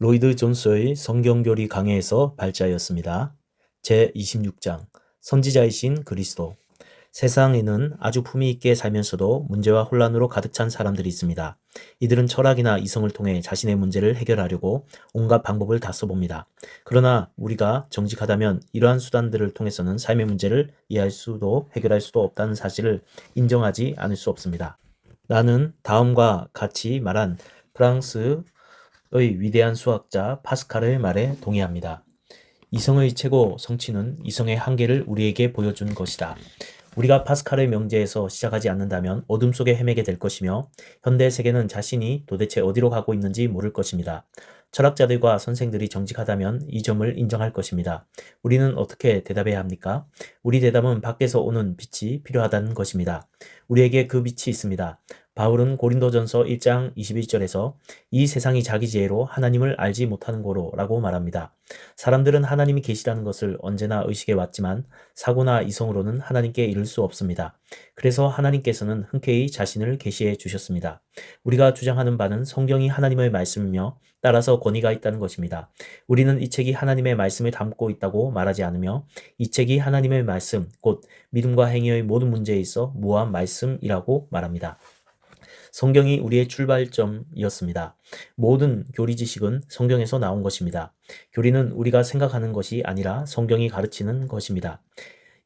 로이드 존스의 성경교리 강해에서 발자였습니다. 제26장 선지자이신 그리스도. 세상에는 아주 품위 있게 살면서도 문제와 혼란으로 가득 찬 사람들이 있습니다. 이들은 철학이나 이성을 통해 자신의 문제를 해결하려고 온갖 방법을 다 써봅니다. 그러나 우리가 정직하다면 이러한 수단들을 통해서는 삶의 문제를 이해할 수도 해결할 수도 없다는 사실을 인정하지 않을 수 없습니다. 나는 다음과 같이 말한 프랑스의 위대한 수학자 파스칼의 말에 동의합니다. 이성의 최고 성취는 이성의 한계를 우리에게 보여준 것이다. 우리가 파스칼의 명제에서 시작하지 않는다면 어둠 속에 헤매게 될 것이며 현대 세계는 자신이 도대체 어디로 가고 있는지 모를 것입니다. 철학자들과 선생들이 정직하다면 이 점을 인정할 것입니다. 우리는 어떻게 대답해야 합니까? 우리 대답은 밖에서 오는 빛이 필요하다는 것입니다. 우리에게 그 빛이 있습니다. 바울은 고린도전서 1장 21절에서 이 세상이 자기 지혜로 하나님을 알지 못하는 고로 라고 말합니다. 사람들은 하나님이 계시다는 것을 언제나 의식해 왔지만 사고나 이성으로는 하나님께 이를 수 없습니다. 그래서 하나님께서는 흔쾌히 자신을 계시해 주셨습니다. 우리가 주장하는 바는 성경이 하나님의 말씀이며 따라서 권위가 있다는 것입니다. 우리는 이 책이 하나님의 말씀을 담고 있다고 말하지 않으며 이 책이 하나님의 말씀, 곧 믿음과 행위의 모든 문제에 있어 무한 말씀이라고 말합니다. 성경이 우리의 출발점이었습니다. 모든 교리 지식은 성경에서 나온 것입니다. 교리는 우리가 생각하는 것이 아니라 성경이 가르치는 것입니다.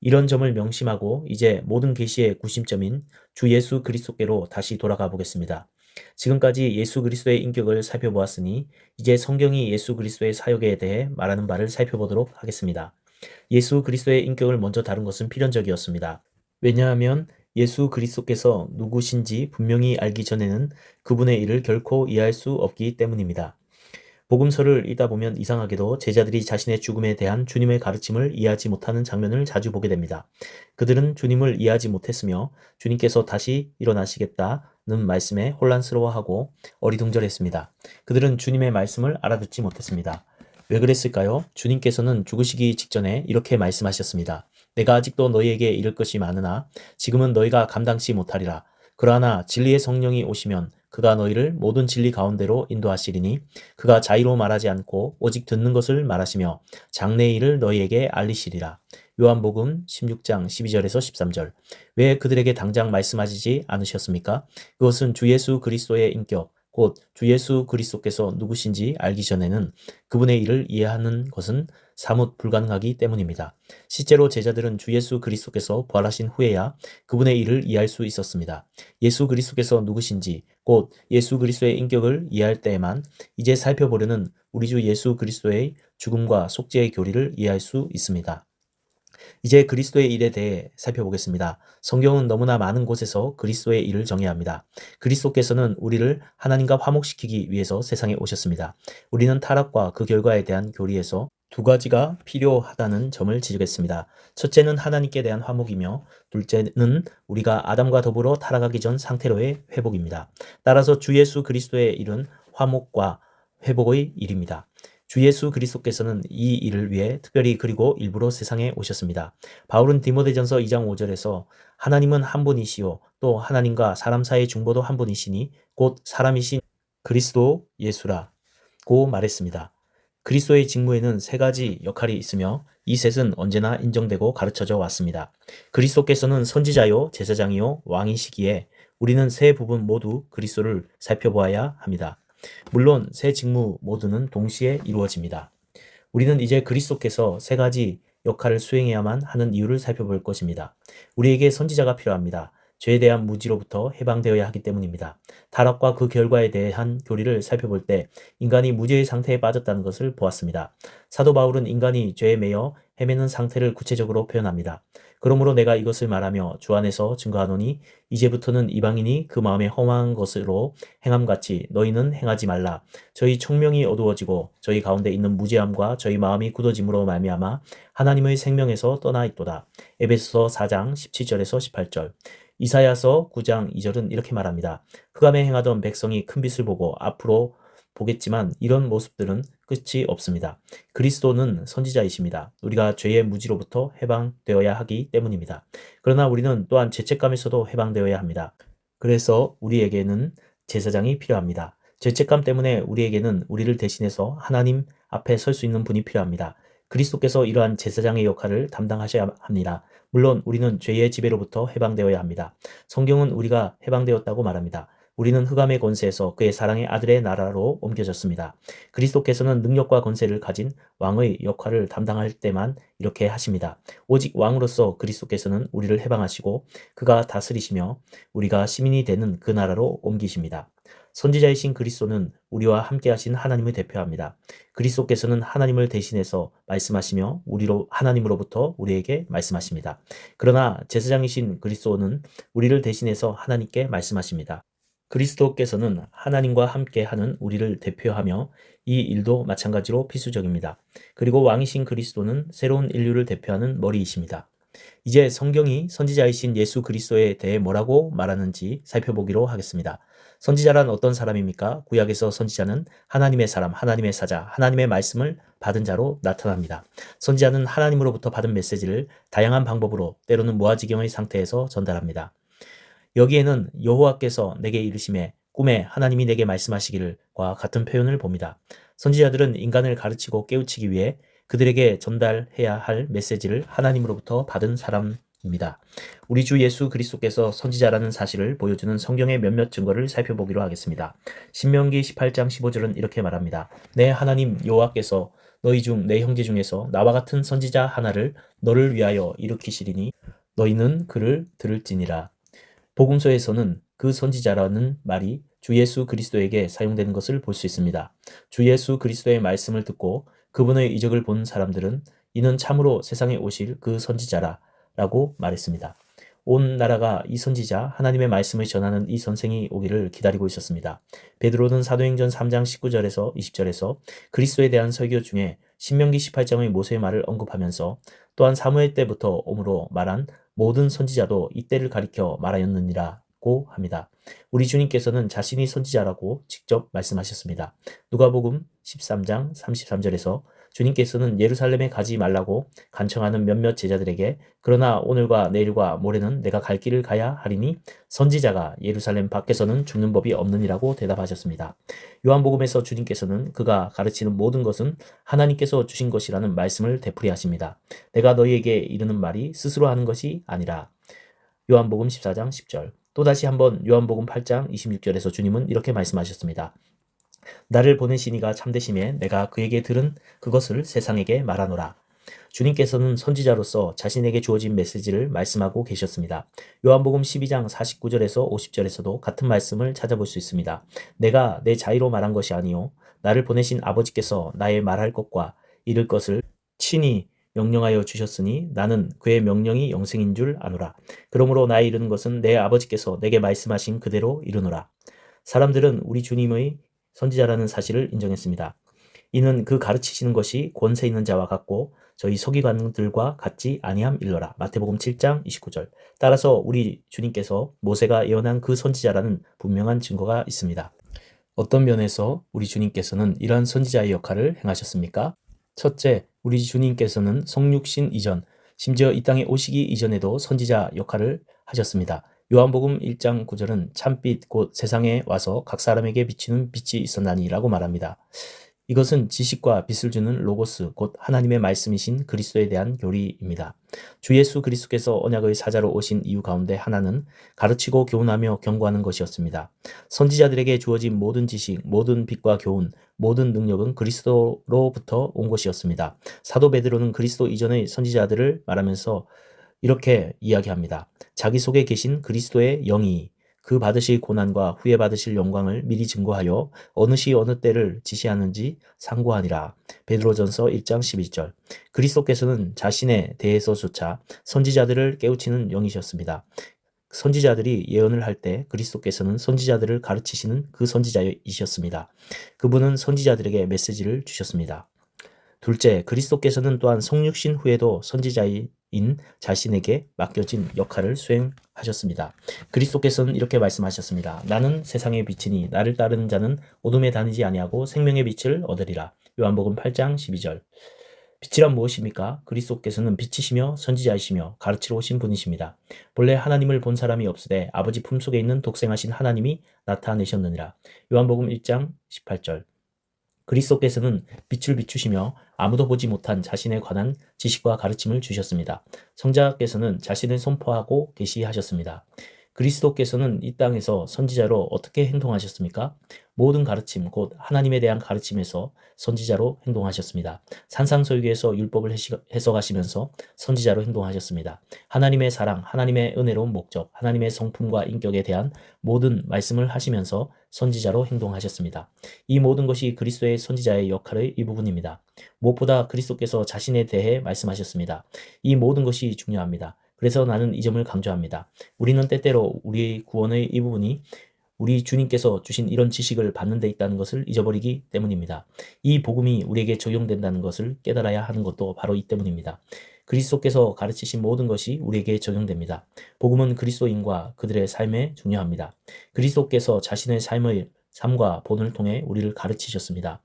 이런 점을 명심하고 이제 모든 계시의 구심점인 주 예수 그리스도께로 다시 돌아가 보겠습니다. 지금까지 예수 그리스도의 인격을 살펴보았으니 이제 성경이 예수 그리스도의 사역에 대해 말하는 바를 살펴보도록 하겠습니다. 예수 그리스도의 인격을 먼저 다룬 것은 필연적이었습니다. 왜냐하면 예수 그리스도께서 누구신지 분명히 알기 전에는 그분의 일을 결코 이해할 수 없기 때문입니다. 복음서를 읽다 보면 이상하게도 제자들이 자신의 죽음에 대한 주님의 가르침을 이해하지 못하는 장면을 자주 보게 됩니다. 그들은 주님을 이해하지 못했으며 주님께서 다시 일어나시겠다는 말씀에 혼란스러워하고 어리둥절했습니다. 그들은 주님의 말씀을 알아듣지 못했습니다. 왜 그랬을까요? 주님께서는 죽으시기 직전에 이렇게 말씀하셨습니다. 내가 아직도 너희에게 이를 것이 많으나 지금은 너희가 감당치 못하리라. 그러나 진리의 성령이 오시면 그가 너희를 모든 진리 가운데로 인도하시리니 그가 자의로 말하지 않고 오직 듣는 것을 말하시며 장래의 일을 너희에게 알리시리라. 요한복음 16장 12절에서 13절. 왜 그들에게 당장 말씀하시지 않으셨습니까? 그것은 주 예수 그리스도의 인격, 곧 주 예수 그리스도께서 누구신지 알기 전에는 그분의 일을 이해하는 것은 사뭇 불가능하기 때문입니다. 실제로 제자들은 주 예수 그리스도께서 부활하신 후에야 그분의 일을 이해할 수 있었습니다. 예수 그리스도께서 누구신지, 곧 예수 그리스도의 인격을 이해할 때에만 이제 살펴보려는 우리 주 예수 그리스도의 죽음과 속죄의 교리를 이해할 수 있습니다. 이제 그리스도의 일에 대해 살펴보겠습니다. 성경은 너무나 많은 곳에서 그리스도의 일을 정의합니다. 그리스도께서는 우리를 하나님과 화목시키기 위해서 세상에 오셨습니다. 우리는 타락과 그 결과에 대한 교리에서 두 가지가 필요하다는 점을 지적했습니다. 첫째는 하나님께 대한 화목이며 둘째는 우리가 아담과 더불어 타락하기 전 상태로의 회복입니다. 따라서 주 예수 그리스도의 일은 화목과 회복의 일입니다. 주 예수 그리스도께서는 이 일을 위해 특별히 그리고 일부러 세상에 오셨습니다. 바울은 디모데전서 2장 5절에서 하나님은 한 분이시요 또 하나님과 사람 사이의 중보도 한 분이시니 곧 사람이신 그리스도 예수라고 말했습니다. 그리스도의 직무에는 세 가지 역할이 있으며 이 셋은 언제나 인정되고 가르쳐져 왔습니다. 그리스도께서는 선지자요 제사장이요 왕이시기에 우리는 세 부분 모두 그리스도를 살펴보아야 합니다. 물론 세 직무 모두는 동시에 이루어집니다. 우리는 이제 그리스도께서 세 가지 역할을 수행해야만 하는 이유를 살펴볼 것입니다. 우리에게 선지자가 필요합니다. 죄에 대한 무지로부터 해방되어야 하기 때문입니다. 타락과 그 결과에 대한 교리를 살펴볼 때 인간이 무지의 상태에 빠졌다는 것을 보았습니다. 사도 바울은 인간이 죄에 매여 헤매는 상태를 구체적으로 표현합니다. 그러므로 내가 이것을 말하며 주 안에서 증거하노니 이제부터는 이방인이 그 마음에 험한 것으로 행함같이 너희는 행하지 말라. 저희 총명이 어두워지고 저희 가운데 있는 무지함과 저희 마음이 굳어짐으로 말미암아 하나님의 생명에서 떠나 있도다. 에베소서 4장 17절에서 18절. 이사야서 9장 2절은 이렇게 말합니다. 흑암에 행하던 백성이 큰 빛을 보고 앞으로 보겠지만 이런 모습들은 끝이 없습니다. 그리스도는 선지자이십니다. 우리가 죄의 무지로부터 해방되어야 하기 때문입니다. 그러나 우리는 또한 죄책감에서도 해방되어야 합니다. 그래서 우리에게는 제사장이 필요합니다. 죄책감 때문에 우리에게는 우리를 대신해서 하나님 앞에 설 수 있는 분이 필요합니다. 그리스도께서 이러한 제사장의 역할을 담당하셔야 합니다. 물론 우리는 죄의 지배로부터 해방되어야 합니다. 성경은 우리가 해방되었다고 말합니다. 우리는 흑암의 권세에서 그의 사랑의 아들의 나라로 옮겨졌습니다. 그리스도께서는 능력과 권세를 가진 왕의 역할을 담당할 때만 이렇게 하십니다. 오직 왕으로서 그리스도께서는 우리를 해방하시고 그가 다스리시며 우리가 시민이 되는 그 나라로 옮기십니다. 선지자이신 그리스도는 우리와 함께 하신 하나님을 대표합니다. 그리스도께서는 하나님을 대신해서 말씀하시며 하나님으로부터 우리에게 말씀하십니다. 그러나 제사장이신 그리스도는 우리를 대신해서 하나님께 말씀하십니다. 그리스도께서는 하나님과 함께 하는 우리를 대표하며 이 일도 마찬가지로 필수적입니다. 그리고 왕이신 그리스도는 새로운 인류를 대표하는 머리이십니다. 이제 성경이 선지자이신 예수 그리스도에 대해 뭐라고 말하는지 살펴보기로 하겠습니다. 선지자란 어떤 사람입니까? 구약에서 선지자는 하나님의 사람, 하나님의 사자, 하나님의 말씀을 받은 자로 나타납니다. 선지자는 하나님으로부터 받은 메시지를 다양한 방법으로 때로는 무아지경의 상태에서 전달합니다. 여기에는 여호와께서 내게 이르시매 꿈에 하나님이 내게 말씀하시기를과 같은 표현을 봅니다. 선지자들은 인간을 가르치고 깨우치기 위해 그들에게 전달해야 할 메시지를 하나님으로부터 받은 사람입니다. 우리 주 예수 그리스도께서 선지자라는 사실을 보여주는 성경의 몇몇 증거를 살펴보기로 하겠습니다. 신명기 18장 15절은 이렇게 말합니다. 내 하나님 여호와께서 너희 중 내 형제 중에서 나와 같은 선지자 하나를 너를 위하여 일으키시리니 너희는 그를 들을지니라. 복음서에서는 그 선지자라는 말이 주 예수 그리스도에게 사용되는 것을 볼 수 있습니다. 주 예수 그리스도의 말씀을 듣고 그분의 이적을 본 사람들은 이는 참으로 세상에 오실 그 선지자라고 말했습니다. 온 나라가 이 선지자 하나님의 말씀을 전하는 이 선생이 오기를 기다리고 있었습니다. 베드로는 사도행전 3장 19절에서 20절에서 그리스도에 대한 설교 중에 신명기 18장의 모세의 말을 언급하면서 또한 사무엘 때부터 오므로 말한 모든 선지자도 이때를 가리켜 말하였느니라고 합니다. 우리 주님께서는 자신이 선지자라고 직접 말씀하셨습니다. 누가복음 13장 33절에서 주님께서는 예루살렘에 가지 말라고 간청하는 몇몇 제자들에게 그러나 오늘과 내일과 모레는 내가 갈 길을 가야 하리니 선지자가 예루살렘 밖에서는 죽는 법이 없느니라고 대답하셨습니다. 요한복음에서 주님께서는 그가 가르치는 모든 것은 하나님께서 주신 것이라는 말씀을 되풀이하십니다. 내가 너희에게 이르는 말이 스스로 하는 것이 아니라. 요한복음 14장 10절. 또다시 한번 요한복음 8장 26절에서 주님은 이렇게 말씀하셨습니다. 나를 보내신 이가 참되심에 내가 그에게 들은 그것을 세상에게 말하노라. 주님께서는 선지자로서 자신에게 주어진 메시지를 말씀하고 계셨습니다. 요한복음 12장 49절에서 50절에서도 같은 말씀을 찾아볼 수 있습니다. 내가 내 자의로 말한 것이 아니요 나를 보내신 아버지께서 나의 말할 것과 이를 것을 친히 명령하여 주셨으니 나는 그의 명령이 영생인 줄 아노라. 그러므로 나의 이르는 것은 내 아버지께서 내게 말씀하신 그대로 이르노라. 사람들은 우리 주님의 선지자라는 사실을 인정했습니다. 이는 그 가르치시는 것이 권세 있는 자와 같고 저희 서기관들과 같지 아니함 일러라. 마태복음 7장 29절. 따라서 우리 주님께서 모세가 예언한 그 선지자라는 분명한 증거가 있습니다. 어떤 면에서 우리 주님께서는 이러한 선지자의 역할을 행하셨습니까? 첫째, 우리 주님께서는 성육신 이전, 심지어 이 땅에 오시기 이전에도 선지자 역할을 하셨습니다. 요한복음 1장 9절은 참빛 곧 세상에 와서 각 사람에게 비치는 빛이 있었나니 라고 말합니다. 이것은 지식과 빛을 주는 로고스 곧 하나님의 말씀이신 그리스도에 대한 교리입니다. 주 예수 그리스도께서 언약의 사자로 오신 이유 가운데 하나는 가르치고 교훈하며 경고하는 것이었습니다. 선지자들에게 주어진 모든 지식, 모든 빛과 교훈, 모든 능력은 그리스도로부터 온 것이었습니다. 사도 베드로는 그리스도 이전의 선지자들을 말하면서 이렇게 이야기합니다. 자기 속에 계신 그리스도의 영이 그 받으실 고난과 후에 받으실 영광을 미리 증거하여 어느 시 어느 때를 지시하는지 상고하니라. 베드로전서 1장 11절. 그리스도께서는 자신에 대해서조차 선지자들을 깨우치는 영이셨습니다. 선지자들이 예언을 할 때 그리스도께서는 선지자들을 가르치시는 그 선지자이셨습니다. 그분은 선지자들에게 메시지를 주셨습니다. 둘째, 그리스도께서는 또한 성육신 후에도 선지자인 자신에게 맡겨진 역할을 수행하셨습니다. 그리스도께서는 이렇게 말씀하셨습니다. 나는 세상의 빛이니 나를 따르는 자는 어둠에 다니지 아니하고 생명의 빛을 얻으리라. 요한복음 8장 12절. 빛이란 무엇입니까? 그리스도께서는 빛이시며 선지자이시며 가르치러 오신 분이십니다. 본래 하나님을 본 사람이 없으되 아버지 품속에 있는 독생하신 하나님이 나타내셨느니라. 요한복음 1장 18절. 그리스도께서는 빛을 비추시며 아무도 보지 못한 자신에 관한 지식과 가르침을 주셨습니다. 성자께서는 자신을 선포하고 계시하셨습니다. 그리스도께서는 이 땅에서 선지자로 어떻게 행동하셨습니까? 모든 가르침, 곧 하나님에 대한 가르침에서 선지자로 행동하셨습니다. 산상설교에서 율법을 해석하시면서 선지자로 행동하셨습니다. 하나님의 사랑, 하나님의 은혜로운 목적, 하나님의 성품과 인격에 대한 모든 말씀을 하시면서 선지자로 행동하셨습니다. 이 모든 것이 그리스도의 선지자의 역할의 일부분입니다. 무엇보다 그리스도께서 자신에 대해 말씀하셨습니다. 이 모든 것이 중요합니다. 그래서 나는 이 점을 강조합니다. 우리는 때때로 우리의 구원의 일부분이 우리 주님께서 주신 이런 지식을 받는 데 있다는 것을 잊어버리기 때문입니다. 이 복음이 우리에게 적용된다는 것을 깨달아야 하는 것도 바로 이 때문입니다. 그리스도께서 가르치신 모든 것이 우리에게 적용됩니다. 복음은 그리스도인과 그들의 삶에 중요합니다. 그리스도께서 자신의 삶과 본을 통해 우리를 가르치셨습니다.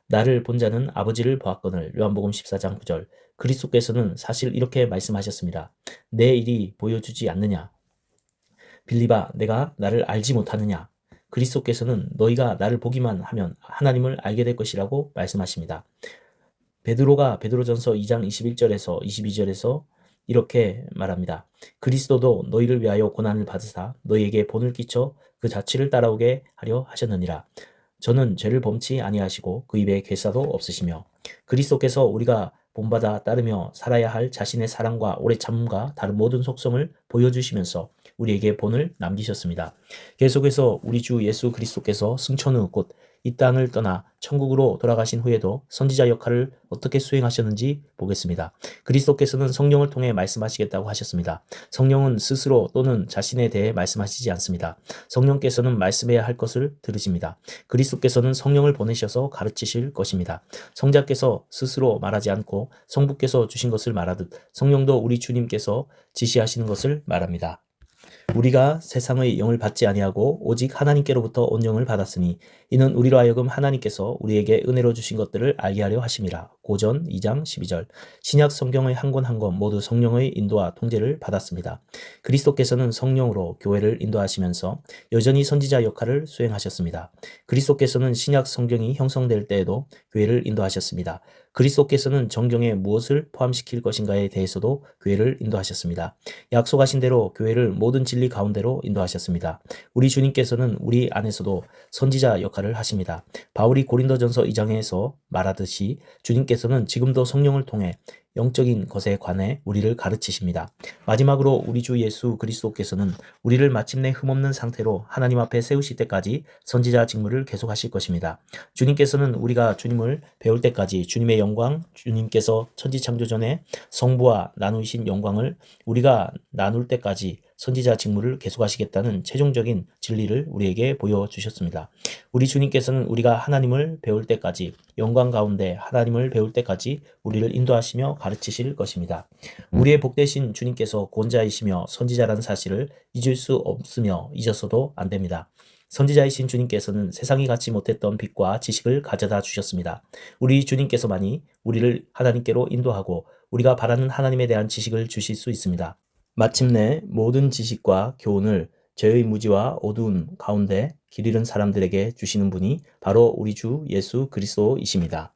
나를 본 자는 아버지를 보았거늘. 요한복음 14장 9절. 그리스도께서는 사실 이렇게 말씀하셨습니다. 내 일이 보여주지 않느냐? 빌립아, 내가 나를 알지 못하느냐? 그리스도께서는 너희가 나를 보기만 하면 하나님을 알게 될 것이라고 말씀하십니다. 베드로가 베드로전서 2장 21절에서 22절에서 이렇게 말합니다. 그리스도도 너희를 위하여 고난을 받으사 너희에게 본을 끼쳐 그 자취를 따라오게 하려 하셨느니라. 저는 죄를 범치 아니하시고 그 입에 괴사도 없으시며 그리스도께서 우리가 본받아 따르며 살아야 할 자신의 사랑과 오래 참음과 다른 모든 속성을 보여주시면서 우리에게 본을 남기셨습니다. 계속해서 우리 주 예수 그리스도께서 승천 후 곧 이 땅을 떠나 천국으로 돌아가신 후에도 선지자 역할을 어떻게 수행하셨는지 보겠습니다. 그리스도께서는 성령을 통해 말씀하시겠다고 하셨습니다. 성령은 스스로 또는 자신에 대해 말씀하시지 않습니다. 성령께서는 말씀해야 할 것을 들으십니다. 그리스도께서는 성령을 보내셔서 가르치실 것입니다. 성자께서 스스로 말하지 않고 성부께서 주신 것을 말하듯 성령도 우리 주님께서 지시하시는 것을 말합니다. 우리가 세상의 영을 받지 아니하고 오직 하나님께로부터 온 영을 받았으니 이는 우리로 하여금 하나님께서 우리에게 은혜로 주신 것들을 알게 하려 하심이라. 고전 2장 12절. 신약 성경의 한 권 한 권 모두 성령의 인도와 통제를 받았습니다. 그리스도께서는 성령으로 교회를 인도하시면서 여전히 선지자 역할을 수행하셨습니다. 그리스도께서는 신약 성경이 형성될 때에도 교회를 인도하셨습니다. 그리스도께서는 정경에 무엇을 포함시킬 것인가에 대해서도 교회를 인도하셨습니다. 약속하신 대로 교회를 모든 진리 가운데로 인도하셨습니다. 우리 주님께서는 우리 안에서도 선지자 역할을 하십니다. 바울이 고린도전서 2장에서 말하듯이 주님께서는 지금도 성령을 통해 영적인 것에 관해 우리를 가르치십니다. 마지막으로 우리 주 예수 그리스도께서는 우리를 마침내 흠없는 상태로 하나님 앞에 세우실 때까지 선지자 직무를 계속하실 것입니다. 주님께서는 우리가 주님을 배울 때까지 주님의 영광, 주님께서 천지창조 전에 성부와 나누신 영광을 우리가 나눌 때까지 선지자 직무를 계속하시겠다는 최종적인 진리를 우리에게 보여주셨습니다. 우리 주님께서는 우리가 하나님을 배울 때까지 영광 가운데 하나님을 배울 때까지 우리를 인도하시며 가르치실 것입니다. 우리의 복되신 주님께서 권자이시며 선지자라는 사실을 잊을 수 없으며 잊어서도 안 됩니다. 선지자이신 주님께서는 세상이 갖지 못했던 빛과 지식을 가져다 주셨습니다. 우리 주님께서만이 우리를 하나님께로 인도하고 우리가 바라는 하나님에 대한 지식을 주실 수 있습니다. 마침내 모든 지식과 교훈을 죄의 무지와 어두운 가운데 길 잃은 사람들에게 주시는 분이 바로 우리 주 예수 그리스도이십니다.